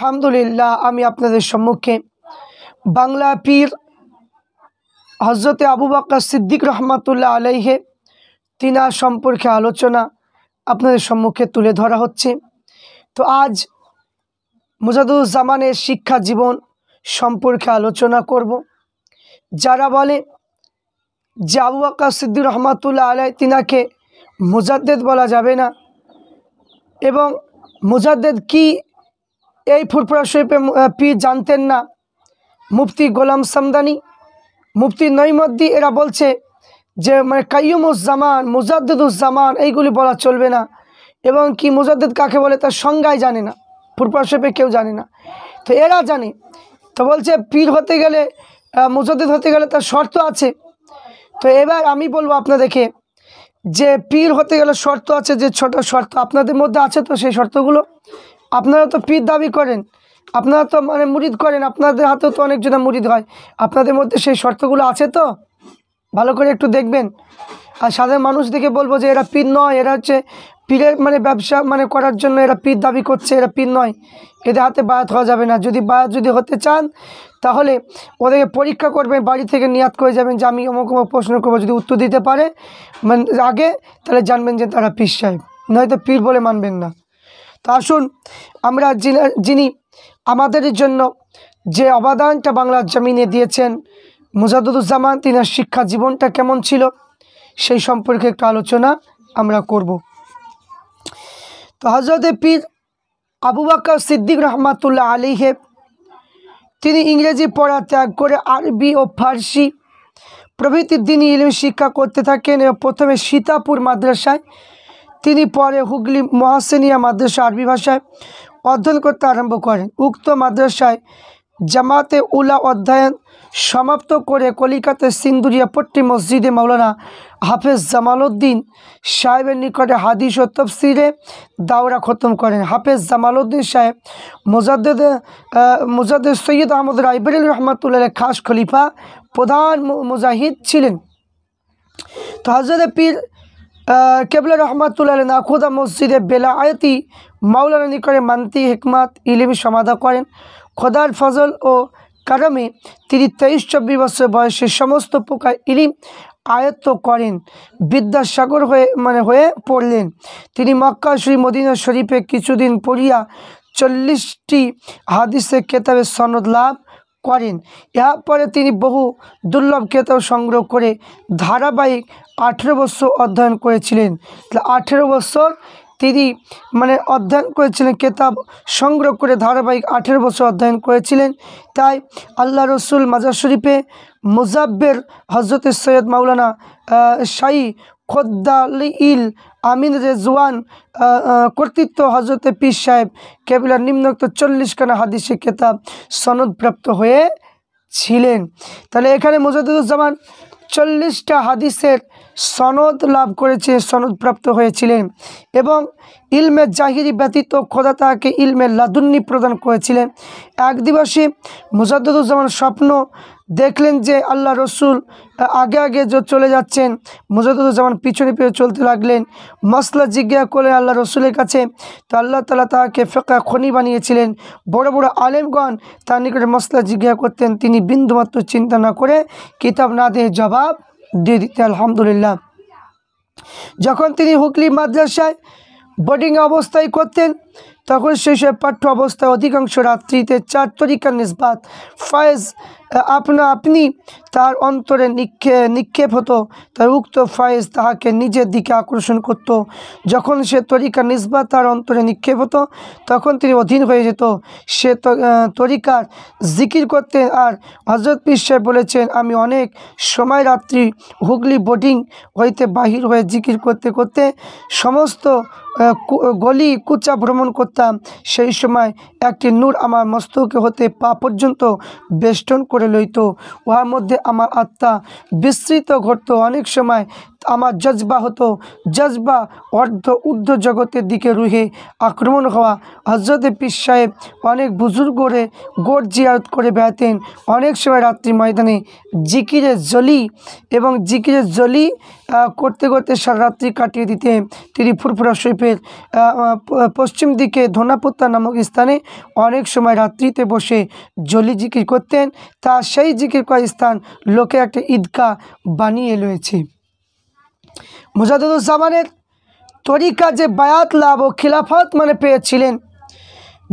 আলহামদুলিল্লাহ আমি আপনাদের সম্মুখে বাংলা পীর হযরতে আবু বকর সিদ্দিক রহমাতুল্লাহ আলাইহি তিনার সম্পর্কে আলোচনা আপনাদের সম্মুখে তুলে ধরা হচ্ছে। তো আজ মুজাদ্দুজ্জামানের শিক্ষা জীবন সম্পর্কে আলোচনা করব। যারা বলে যে আবু বকর সিদ্দিক রহমাতুল্লাহ আলাইহি তিনাকে মুজাদ্দেদ বলা যাবে না এবং মুজাদ্দেদ কি এই ফুরফুরা শরীফে পীর জানতেন না, মুফতি গোলাম সামদানি, মুফতি নঈমুদ্দিন এরা বলছে যে মানে কাইয়ুমুজ্জামান, মুজাদ্দিদুজ্জামান এইগুলি বলা চলবে না এবং কি মুজাদ্দিদ কাকে বলে তার সংজ্ঞাই জানে না, ফুরফুরা শরীফে কেউ জানে না। তো এরা জানে, তো বলছে পীর হতে গেলে মুজাদ্দিদ হতে গেলে তার শর্ত আছে। তো এবার আমি বলবো আপনাদেরকে যে পীর হতে গেলে শর্ত আছে, যে ছোট শর্ত আপনাদের মধ্যে আছে। তো সেই শর্তগুলো আপনারা তো পীর দাবি করেন, আপনারা তো মানে মুরিদ করেন, আপনাদের হাতেও তো অনেকজনা মুরিদ হয়, আপনাদের মধ্যে সেই শর্তগুলো আছে তো ভালো করে একটু দেখবেন। আর সাধারণ মানুষ দেখে বলবো যে এরা পীর নয়, এরা হচ্ছে পীরের মানে ব্যবসা মানে করার জন্য এরা পীর দাবি করছে, এরা পীর নয়, এদের হাতে বায়াত হওয়া যাবে না। যদি বায়াত যদি হতে চান তাহলে ওদেরকে পরীক্ষা করবেন, বাড়ি থেকে নিয়াত করে যাবেন যে আমি অমুক অমুক প্রশ্ন করবো, যদি উত্তর দিতে পারে মানে আগে তাহলে জানবেন যে তারা পীর সাহেব, নয়তো পীর বলে মানবেন না। তো আসুন আমরা যিনি আমাদের জন্য যে অবদানটা বাংলার জমিনে দিয়েছেন মুজাদ্দুজ্জামান, তিনার শিক্ষা জীবনটা কেমন ছিল সেই সম্পর্কে একটু আলোচনা আমরা করব। তো হযরতে পীর আবু বকর সিদ্দিক রহমাতুল্লাহ আলাইহি তিনি ইংরেজি পড়া ত্যাগ করে আরবি ও ফার্সি প্রভৃতি দ্বীনি ইলম শিক্ষা করতে থাকেন এবং প্রথমে সীতাপুর মাদ্রাসায়, তিনি পরে হুগলি মহাসেনিয়া মাদ্রাসা আরবি ভাষায় অধ্যয়ন করতে আরম্ভ করেন। উক্ত মাদ্রাসায় জামাতে উলা অধ্যয়ন সমাপ্ত করে কলিকাতার সিন্দুরিয়া পট্টি মসজিদে মাওলানা হাফেজ জামালউদ্দিন সাহেবের নিকটে হাদিস ও তফসিরে দাওরা খতম করেন। হাফেজ জামালউদ্দিন সাহেব মুজাদ্দেদ সৈয়দ আহমদ রায়বরেলী রহমাতুল্লাহ খাস খলিফা প্রধান মুজাহিদ ছিলেন। তো হযরত পীর কেবলা রহমাতুল্লাহ নাখোদা মসজিদে বেলায়েতি মাওলানা নিকটে মান্তি হিকমাত ইলমি সমাধা করেন। খোদার ফজল ও কারমে তিনি 23-24 বছর বয়সে সমস্ত প্রকার ইলম আয়ত্ত করেন, বিদ্যাসাগর হয়ে পড়লেন। তিনি মক্কা শরীফ মদিনা শরীফে কিছুদিন পড়িয়া 40টি হাদিসের কেতাবের সনদ লাভ করেন। এরপরে তিনি বহু দুর্লভ কেতাব সংগ্রহ করে ধারাবাহিক 18 বছর অধ্যয়ন করেছিলেন। 18 বছর তিনি মানে অধ্যয়ন করেছিলেন, কেতাব সংগ্রহ করে ধারাবাহিক 18 বছর অধ্যয়ন করেছিলেন। তাই আল্লাহ রসুল মাজার শরীফে মুজাব্বের হজরত সৈয়দ মাওলানা শাহী খোদ্দালিল আমিন রেজওয়ান কর্তৃত্ব হজরত পীর সাহেব কেবলার নিম্নোক্ত 40 খানা হাদিসে কেতাব সনদপ্রাপ্ত হয়েছিলেন। তাহলে এখানে মুজাদ্দুজ্জামান 40টা হাদিসের সনদ লাভ করেছে, সনদপ্রাপ্ত হয়েছিলেন এবং ইলমে জাহিরি ব্যতীত খোদা তাকে ইলমে লাদুন্নি প্রদান করেছিলেন। এক দিবসে মুজাদ্দুজ্জামান স্বপ্ন দেখলেন যে আল্লাহ রসুল আগে আগে চলে যাচ্ছেন, মুজাদ্দুজ্জামান পিছনে পিছনে চলতে লাগলেন। মাসলা জিজ্ঞাসা করলেন আল্লাহ রসুলের কাছে। তো আল্লাহ তাআলা তাকে ফিকহ খনি বানিয়েছিলেন। বড় বড় আলেমগণ তার নিকটে মাসলা জিজ্ঞাসা করতেন, তিনি বিন্দুমাত্র চিন্তা না করে কিতাব না দিয়ে জবাব দিয়ে দিতেন। আলহামদুলিল্লাহ। যখন তিনি হুগলি মাদ্রাসায় বোর্ডিং অবস্থায় করতেন তখন সেই সব পাঠ্য অবস্থায় অধিকাংশ রাত্রিতে 4 তরিকার নিসবাত ফয়েজ আপনি তার অন্তরে নিক্ষেপ হতো, তার উক্ত ফয়েজ তাহাকে নিজের দিকে আকর্ষণ করত। যখন সে তরিকার নিসবাত তার অন্তরে নিক্ষেপ হতো তখন তিনি অধীন হয়ে যেত, সে তরিকার জিকির করতেন। আর হযরত পীর সাহেব বলেছেন, আমি অনেক সময় রাত্রি হুগলি বোর্ডিং হইতে বাহির হয়ে জিকির করতে করতে সমস্ত গলি কুচা ভ্রমণ করতাম। সেই সময় একটি নূর আমার মস্তকে হতে পা পর্যন্ত বেষ্টন করে লইত, উহার মধ্যে আমার আত্মা বিস্তৃত ঘটত। অনেক সময় আমার জজবা হতো, জজবা ঊর্ধ্ব জগতের দিকে রুহে আক্রমণ হওয়া। হজরত পীর সাহেব অনেক বুজুর্গরে গোট জিয়ারত করে বেড়াতেন। অনেক সময় রাত্রি ময়দানে জিকিরে জলি এবং জিকিরে জলি করতে করতে সারা রাত্রি কাটিয়ে দিতেন। তিনি ফুরফুরা শরীফের পশ্চিম দিকে ধনাপত্তা নামক স্থানে অনেক সময় রাত্রিতে বসে জলি জিকির করতেন। তা সেই জিকির করা স্থান লোকে একটা ঈদগাহ বানিয়ে রয়েছে। মুজাদ্দিদুজ্জামানের তরিকা যে বায়াত লাভ ও খিলাফত মানে পেয়েছিলেন,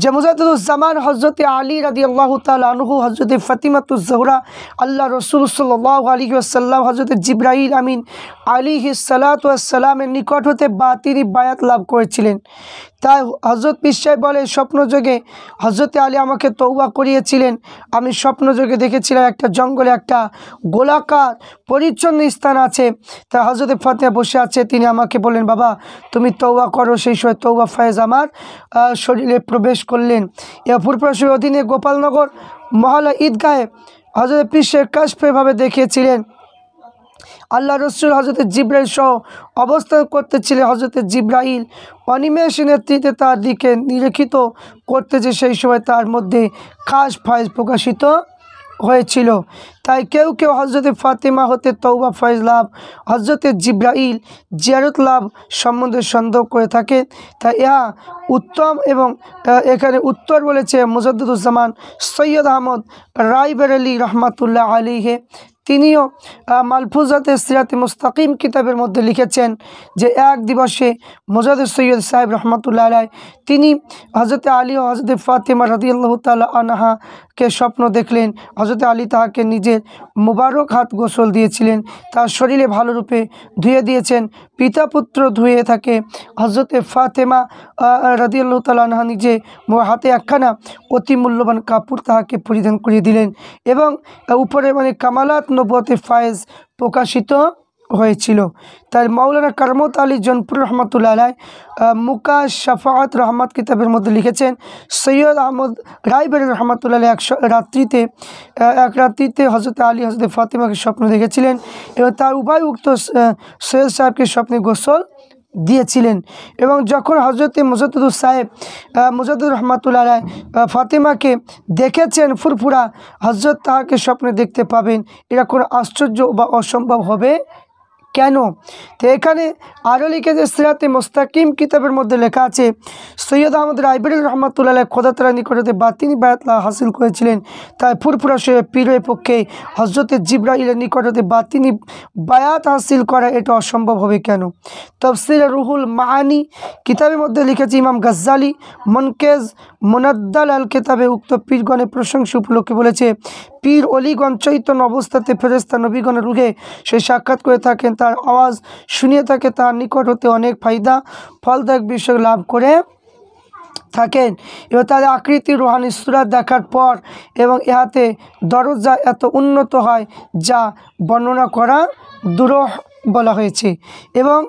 যে মুজাদ্দিদুজ্জামান হজরত আলী রাদিয়াল্লাহু তাআলা আনহু, হজরত ফাতিমাতুজ জোহরা, আল্লাহ রসুল সাল্লাল্লাহু আলাইহি ওয়াসাল্লাম, হজরত জিবরাইল আমিন আলাইহিস সালাতু ওয়াস সালামের নিকট হতে তিনি বায়াত লাভ করেছিলেন। তাই হজরত পীর সাহেব বলে, স্বপ্নযোগে হজরত আলী আমাকে তওবা করিয়েছিলেন। আমি স্বপ্নযোগে দেখেছিলাম একটা জঙ্গলে একটা গোলাকার পরিচ্ছন্ন স্থান আছে। তাই হজরত ফাতিমা বসে আছে, তিনি আমাকে বললেন, বাবা তুমি তওবা করো। সেই সময় তওবা ফয়েজ আমার শরীরে প্রবেশ করলেন। ফুরফুরার অধীনে গোপালনগর মহল্লা ঈদগাহে হজরত পীর সাহেব কাশফেভাবে দেখিয়েছিলেন। আল্লাহ রসুল হজরত জিব্রাইল সহ অবস্থান করতেছিলেন। হজরত জিব্রাইল অনিমেষ নেতৃত্বে তার দিকে নিরীক্ষিত করতেছে। সেই সময় তার মধ্যে খাস ফয়েজ প্রকাশিত হয়েছিল। তাই কেউ কেউ হজরত ফাতিমা হতে তওবা ফয়েজ লাভ, হজরত জিব্রাইল জিয়ারত লাভ সম্বন্ধে সন্দেহ করে থাকে। তাই ইহা উত্তম এবং এখানে উত্তর বলেছে মুজাদ্দিদুজ্জামান সৈয়দ আহমদ রায়বেরেলি রহমাতুল্লাহ আলাইহি। তিনিও মালফুজাতে সিরাতে মুস্তাকিম কিতাবের মধ্যে লিখেছেন যে এক দিবসে মুজাদ্দিদ সৈয়দ সাহেব রহমাতুল্লাহ আলাইহি তিনি হজরত আলী ও হজরত ফাতিমা রাদিয়াল্লাহু তাআলা আনহাকে স্বপ্ন দেখলেন। হজরত আলী তাহাকে নিজের মুবারক হাত গোসল দিয়েছিলেন, তার শরীরে ভালোরূপে ধুয়ে দিয়েছেন। পিতা পুত্র ধুয়ে থাকে। হজরত ফাতেমা রাদিয়াল্লাহু তাআলা আনহা নিজে হাতে একখানা অতি মূল্যবান কাপড় তাহাকে পরিধান করিয়ে দিলেন এবং উপরে মানে কামালাত নবুয়তে ফায়েজ প্রকাশিত হয়েছিল। তাই মাওলানা কারামত আলী জনপুর রহমাতুল্লাহ আলাইহি মুকা শাফাআত রহমত কিতাবের মধ্যে লিখেছেন, সৈয়দ আহমদ রায়বেরি রহমাতুল্লাহ আলাইহি এক রাত্রিতে হজরত আলী হজরত ফাতিমাকে স্বপ্ন দেখেছিলেন এবং তার উভয় উক্ত সৈয়দ সাহেবকে স্বপ্নে গোসল দিয়েছিলেন। এবং যখন হজরত মুজাদ্দিদ রহমাতুল্লাহ আলাইহি ফাতিমাকে দেখেছেন ফুরফুরা, হজরত তাহাকে স্বপ্নে দেখতে পাবেন, এটা কোনো আশ্চর্য বা অসম্ভব হবে কেন? তো এখানে আরও লিখেছে সিরাতে মুস্তাকিম কিতাবের মধ্যে লেখা আছে, সৈয়দ আহমদ রায়বেরি রহমাতুল্লাহ আলাইহি খোদা তাআলার নিকটে বাতিনি বায়াত হাসিল করেছিলেন। তাই ফুরফুরা শরীফ পীরের পক্ষে হজরত জিবরাইলের নিকটে বাতিনি বায়াত হাসিল করা এটা অসম্ভব হবে কেন? তাফসীর রুহুল মাআনি কিতাবের মধ্যে লিখেছে, ইমাম গাজ্জালি মুনকেজ মুনাদ্দাল আল কিতাবে উক্ত পীরগণের প্রশংসা উপলক্ষে বলেছে, পীর অলিগণ চৈতন্য অবস্থাতে ফেরেশতা নবীগণের রূহে সে সাক্ষাৎ করে থাকেন, তার আওয়াজ শুনিয়ে থাকে, তার নিকট হতে অনেক ফায়দা ফলদায়ক বিষয় লাভ করে থাকেন এবং তাদের আকৃতি রুহানি সূরা দেখার পর এবং ইহাতে দরজা এত উন্নত হয় যা বর্ণনা করা দুরূহ বলা হয়েছে। এবং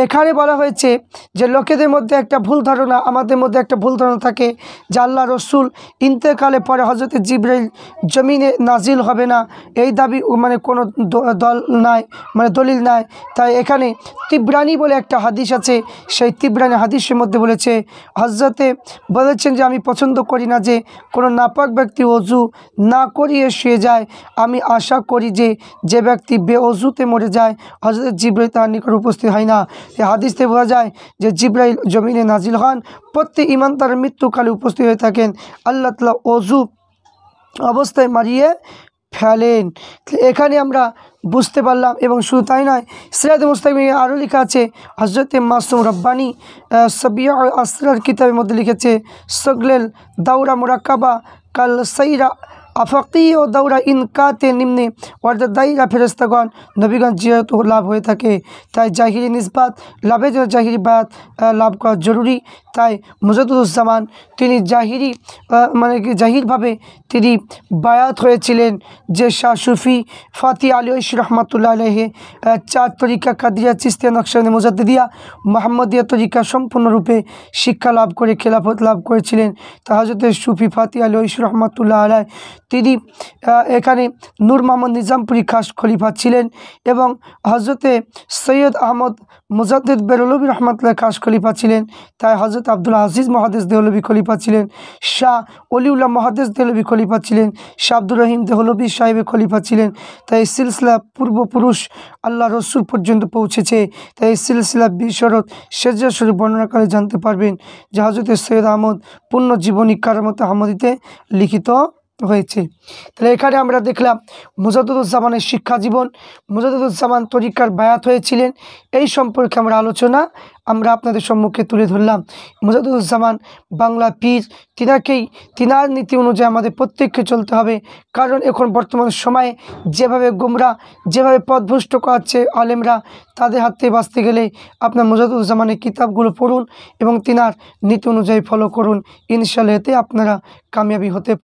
এখানে বলা হয়েছে যে লোকেদের মধ্যে একটা ভুল ধারণা, আমাদের মধ্যে একটা ভুল ধারণা থাকে যে আল্লাহ রসুল ইন্তেকালে পরে হজরত জিবরাইল জমিনে নাজিল হবে না, এই দাবি মানে কোনো দলিল নাই। তাই এখানে তিবরানি বলে একটা হাদিস আছে, সেই তিবরানি হাদিসের মধ্যে বলেছে, হজরতে বলেছেন যে আমি পছন্দ করি না যে কোনো নাপাক ব্যক্তি অজু না করিয়ে শুয়ে যায়। আমি আশা করি যে ব্যক্তি বেঅজুতে মরে যায় হজরত জিবরাইল তার নিকট উপস্থিত হয় না। এই হাদিস থেকে বোঝা যায় যে জিবরাইল জমিনে নাজিল হন, প্রত্যেক ঈমান তার মৃত্যুকালে উপস্থিত হয়ে থাকেন, আল্লাহ তাআলা অজু অবস্থায় মারিয়ে ফেলেন। এখানে আমরা বুঝতে পারলাম। এবং শুধু তাই নয়, সিরাতে মুস্তাকিমে আরও লেখা আছে, হজরত মাসুম রব্বানি সাবিয়া আসরার কিতাবের মধ্যে লিখেছে, সগলেল দাউরা মুরাক্কাবা কাল সাইরা আফাকি ও দৌড়া ইনকাতে নিম্নে ওয়ার্দাইরা ফেরেস্তাগণ নবীগণ জিয়ারত লাভ হয়ে থাকে। তাই জাহিরি নিসবাত লাভের জন্য জাহিরি বায়াত লাভ করা জরুরি। তাই মুজাদ্দুদুজ্জামান তিনি জাহিরভাবে তিনি বায়াত হয়েছিলেন যে শাহ সুফি ফাতি আলী ঐশী রহমাতুল্লাহ আলাইহি 4 তরিকা কাদিয়া চিস্তিয়া নকশবন্দি মুজাদ্দিদিয়া মুহাম্মদিয়া তরিকা সম্পূর্ণরূপে শিক্ষা লাভ করে খেলাফত লাভ করেছিলেন। তা হযরত সুফি ফাতি আলী ঐশী রহমাতুল্লাহ আলাইহি তিনি এখানে নূর মোহাম্মদ নিজামপুরী খাস খলিফা ছিলেন এবং হযরত সৈয়দ আহমদ মুজাদ্দিদ বেরলভী রহমাতুল্লাহ খাস খলিফা ছিলেন। তাই হযরত আব্দুল আজিজ মুহাদ্দিস দেহলভী খলিফা ছিলেন, শাহ অলিউল্লাহ মুহাদ্দিস দেহলভী খলিফা ছিলেন, শাহ আব্দুর রহিম দেহলভী সাহেব খলিফা ছিলেন। তাই এই সিলসিলা পূর্বপুরুষ আল্লাহ রসুল পর্যন্ত পৌঁছেছে। তাই এই সিলসিলা বিশরত সেজদা শরীফ বর্ণনা করে জানতে পারবেন যে হযরত সৈয়দ আহমদ পূর্ণ জীবনী কারামত আহমদীতে লিখিত হয়েছে। তাহলে এখানে আমরা দেখলাম মুজাদ্দুদুজ্জামানের শিক্ষা জীবন, মুজাদ্দুদুজ্জামান তরিকার বায়াত হয়েছিলেন, এই সম্পর্কে আমরা আপনাদের সম্মুখে তুলে ধরলাম। মুজাদ্দুদুজ্জামান বাংলা পীর, তিনার নীতি অনুযায়ী আমাদের প্রত্যেককে চলতে হবে। কারণ এখন বর্তমান সময়ে যেভাবে গুমরাহ, যেভাবে পথভ্রষ্ট করাচ্ছে আলেমরা, তাদের হাত থেকে বাঁচতে গেলে আপনার মুজাদ্দুদুজ্জামানের কিতাবগুলো পড়ুন এবং তিনার নীতি অনুযায়ী ফলো করুন। ইনশাআল্লাহ এতে আপনারা কামিয়াবি হতে